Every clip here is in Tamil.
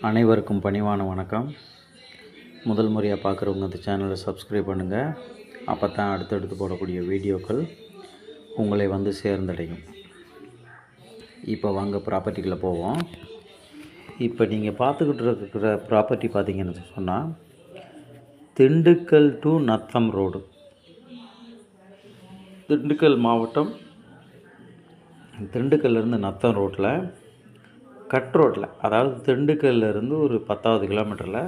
அனைவருக்கும் பணிவான வணக்கம். முதல் முறையாக பார்க்குறவங்க இந்த சேனலை சப்ஸ்கிரைப் பண்ணுங்கள். அப்போ தான் அடுத்தடுத்து போடக்கூடிய வீடியோக்கள் உங்களை வந்து சேர்ந்தடையும். இப்போ வாங்க ப்ராப்பர்ட்டிக்குள்ளே போவோம். இப்போ நீங்கள் பார்த்துக்கிட்டு இருக்கிற ப்ராப்பர்ட்டி பார்த்தீங்கன்னு சொன்னால் திண்டுக்கல் டு நத்தம் ரோடு, திண்டுக்கல் மாவட்டம். திண்டுக்கல்லேருந்து நத்தம் ரோட்டில் கட் ரோட்டில், அதாவது திண்டுக்கல்லேருந்து ஒரு 10வது கிலோமீட்டரில்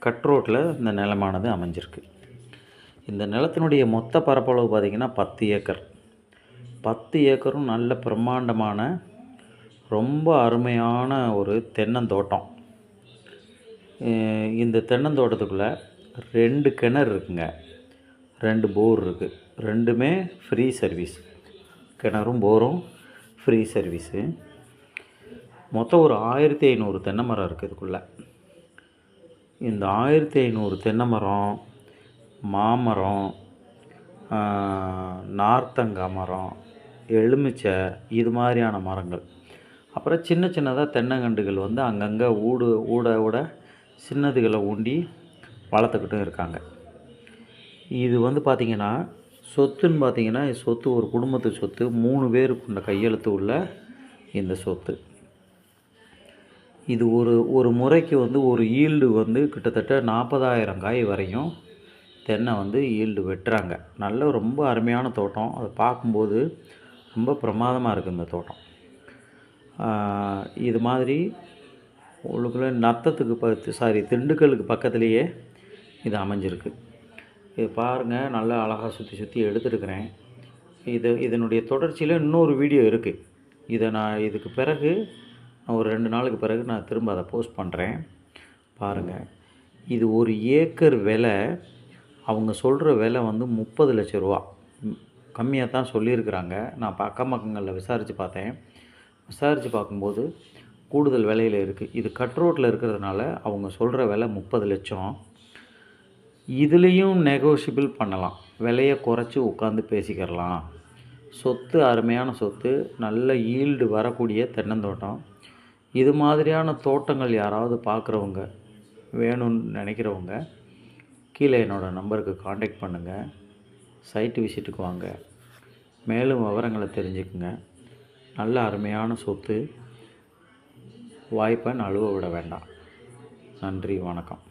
கட் ரோட்டில் இந்த நிலமானது அமைஞ்சிருக்கு. இந்த நிலத்தினுடைய மொத்த பரப்பளவு பார்த்திங்கன்னா 10 ஏக்கர். 10 ஏக்கரும் நல்ல பிரம்மாண்டமான ரொம்ப அருமையான ஒரு தென்னந்தோட்டம். இந்த தென்னந்தோட்டத்துக்குள்ளே 2 கிணறு இருக்குங்க, 2 போர் இருக்குது. ரெண்டுமே ஃப்ரீ சர்வீஸ். கிணறும் போரும் ஃப்ரீ சர்வீஸு. மொத்தம் ஒரு 1500 தென்னை மரம் இருக்குது இதுக்குள்ளே. இந்த 1500 தென்னை மரம், மாமரம், நார்த்தங்காய் மரம், எலுமிச்சை, இது மாதிரியான மரங்கள், அப்புறம் சின்ன சின்னதாக தென்னங்கண்டுகள் வந்து அங்கங்கே ஊட சின்னதுகளை ஊண்டி வளர்த்துக்கிட்டும் இருக்காங்க. இது வந்து பார்த்திங்கன்னா சொத்துன்னு பார்த்திங்கன்னா சொத்து ஒரு குடும்பத்து சொத்து. 3 பேர் கொண்ட கையெழுத்து உள்ள இந்த சொத்து. இது ஒரு முறைக்கு வந்து ஒரு ஈல்டு வந்து கிட்டத்தட்ட 40,000 காய் வரையும் தென்னை வந்து ஈல்டு வெட்டுறாங்க. நல்ல ரொம்ப அருமையான தோட்டம். அதை பார்க்கும்போது ரொம்ப பிரமாதமாக இருக்குது இந்த தோட்டம். இது மாதிரி உள்ளுக்குள்ளே நத்தத்துக்கு திண்டுக்கலுக்கு பக்கத்துலேயே இது அமைஞ்சிருக்கு. இது பாருங்கள், நல்லா அழகாக சுற்றி எடுத்துருக்கிறேன். இதனுடைய தொடர்ச்சியில் இன்னொரு வீடியோ இருக்குது. இதுக்கு பிறகு ஒரு 2 நாளுக்கு பிறகு நான் திரும்ப அதை போஸ்ட் பண்ணுறேன், பாருங்கள். இது ஒரு ஏக்கர் விலை, அவங்க சொல்கிற விலை வந்து 30 லட்ச ரூபா. கம்மியாக தான் சொல்லியிருக்கிறாங்க. நான் அக்கம் பக்கங்களில் விசாரித்து பார்த்தேன். விசாரித்து பார்க்கும்போது கூடுதல் விலையில் இருக்குது. இது கட் ரோட்டில் இருக்கிறதுனால அவங்க சொல்கிற விலை 30 லட்சம். இதுலேயும் நெகோஷியபிள் பண்ணலாம், விலையை குறைச்சி உட்காந்து பேசிக்கிறலாம். சொத்து அருமையான சொத்து, நல்ல ஈல்டு வரக்கூடிய தென்னந்தோட்டம். இது மாதிரியான தோட்டங்கள் யாராவது பார்க்குறவங்க, வேணும்னு நினைக்கிறவங்க, கீழே என்னோடய நம்பருக்கு காண்டாக்ட் பண்ணுங்கள். சைட்டு விசிட்டுக்கு வாங்க, மேலும் விவரங்களை தெரிஞ்சுக்குங்க. நல்ல அருமையான சொத்து, வாய்ப்பை நழுவ விட வேண்டாம். நன்றி, வணக்கம்.